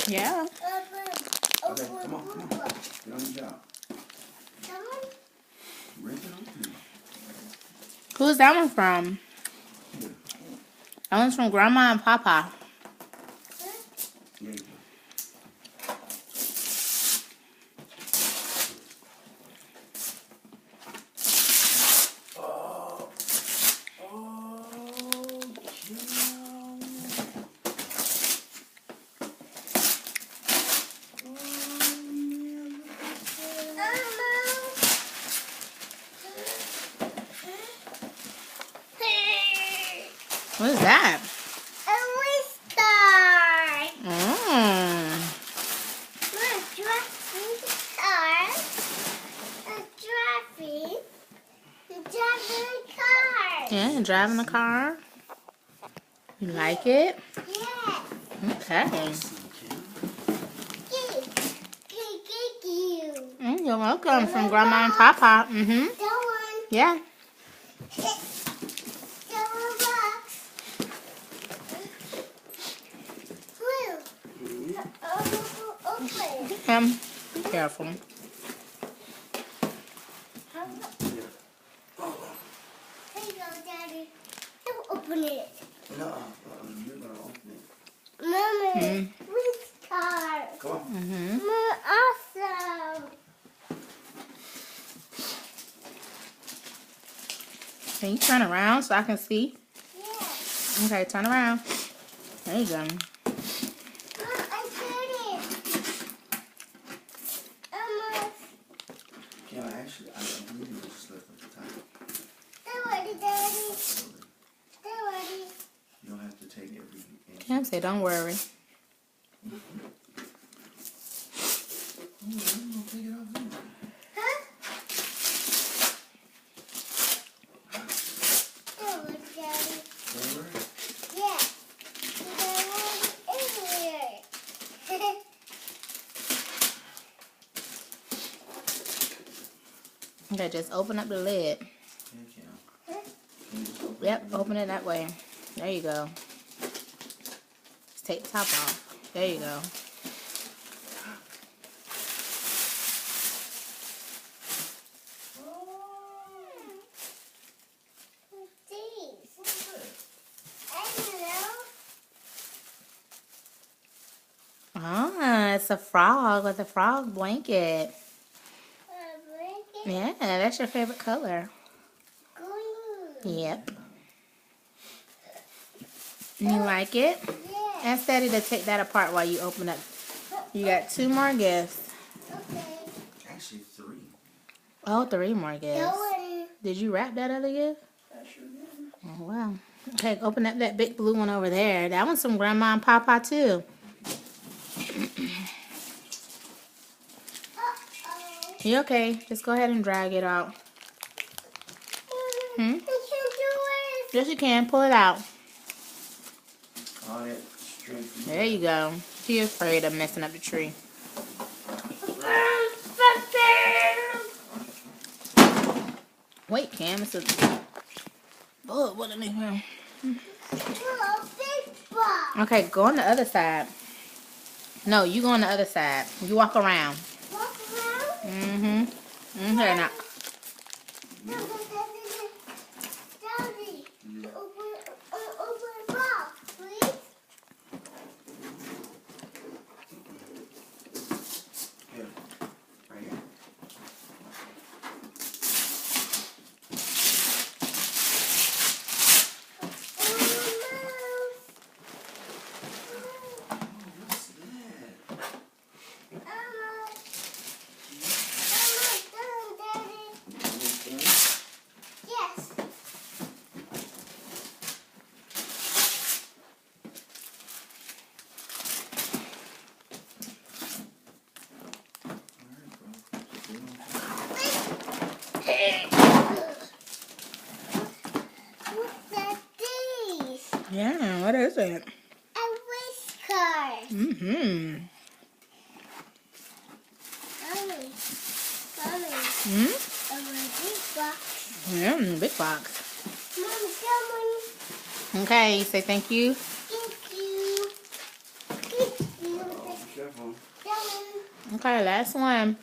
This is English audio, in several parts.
Yeah. Okay, come on. Get on the job. Rinse it open. Who's that one from? Here. That one's from Grandma and Papa. There you go. What is that? A restart. Mmm. Yeah, driving the car. You like it? Yeah. Okay. You're welcome from Grandma and Papa. Mm-hmm. That one. Yeah. Be careful. Here you go, Daddy. Don't open it. No, you're gonna open it. Mommy, restart. Come on. Mm-hmm. Awesome. Can you turn around so I can see? Yeah. Okay, turn around. There you go. Mom, I turn it. Almost. Yeah, actually, I believe you just left at the top. They're ready, Daddy. They're ready. You don't have to take every inch. Cam say, don't worry. Oh, I'm gonna take it off anyway. Huh? They're ready, Daddy. Don't worry. Yeah. They're ready everywhere. Okay, just open up the lid. Yeah, Cam. Can you just open Yep, it? open it that way. There you go. Just take the top off. There you go. Ah, it's a frog with a frog blanket. Yeah, that's your favorite color. Yep. You like it? Yeah. Ask Daddy to take that apart while you open up. You got 2 more gifts. Okay. Actually, 3. Oh, 3 more gifts. Going. Did you wrap that other gift? I sure did. Oh, wow. Okay, open up that big blue one over there. That one's from Grandma and Papa, too. You okay? Just go ahead and drag it out. I can't do it. Yes, you can. Pull it out. All that strength. There you go. She's afraid of messing up the tree. Wait, Cam. It's a... Oh, what in the hell? Okay, go on the other side. No, you go on the other side. You walk around. Walk around? Mm-hmm. Okay, now. Daddy, open the box, please. Here. Right here. What's that? Almost done, Daddy. Almost done? Yes. All right, bro. Still on top. What's that these? Yeah, what is it? A whisker. Mm-hmm. Mommy. Hmm? A big box. Yeah, big box. Mommy, someone. Okay, say thank you. Thank you. Thank you. Okay. Okay, last one.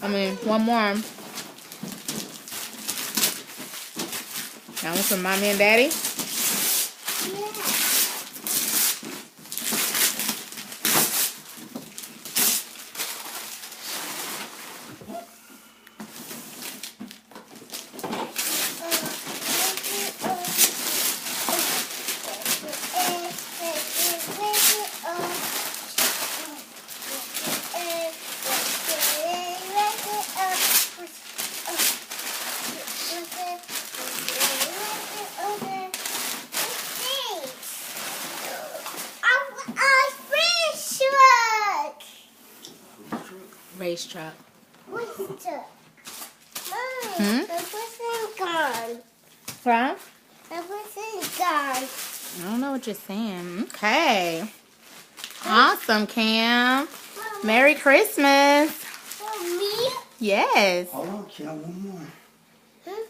I mean, one more. That one's from Mommy and Daddy. Yeah. Race truck. What's that? Hmm? Mom, the person gone. Huh? The person gone. I don't know what you're saying. Okay. Awesome, Cam. Merry Christmas. For me? Yes. Hold on, Cam, one more. Hmm?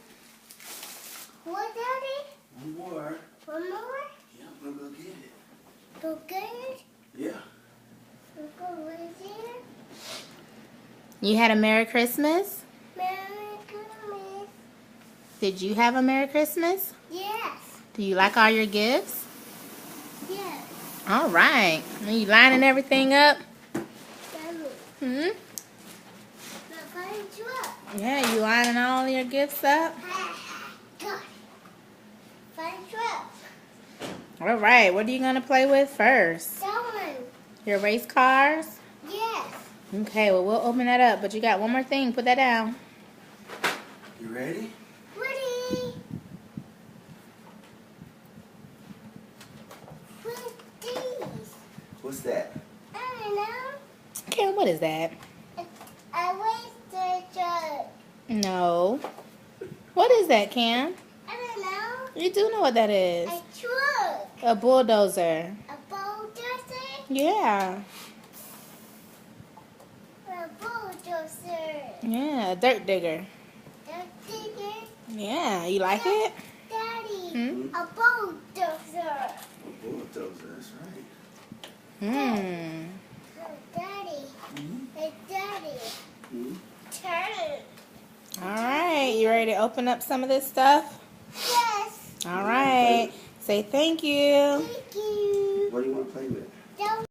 What, Daddy? One more. One more? Yeah, I'm gonna go get it. Go get it? Yeah. Go right there? You had a Merry Christmas? Merry Christmas. Did you have a Merry Christmas? Yes. Do you like all your gifts? Yes. All right. Are you lining everything up? Daddy. Hmm? The fire truck. Yeah, you lining all your gifts up? God. Fire truck. All right. What are you going to play with first? That one. Your race cars? Yes. Okay, well, we'll open that up. But you got one more thing. Put that down. You ready? Ready? What's these? What's that? I don't know. Cam, what is that? I waste the truck. No. What is that, Cam? I don't know. You do know what that is. A truck. A bulldozer. A bulldozer. Yeah. A bulldozer. Yeah, a dirt digger. The digger. Yeah, you like it? Daddy. Hmm? A bulldozer. Bulldozer, that's right. Hmm. Oh, Daddy. Mm-hmm. Hey, Daddy. Mm-hmm. Turn. All right, you ready to open up some of this stuff? Yes. All right. Say thank you. Thank you. What do you want to play with? Don't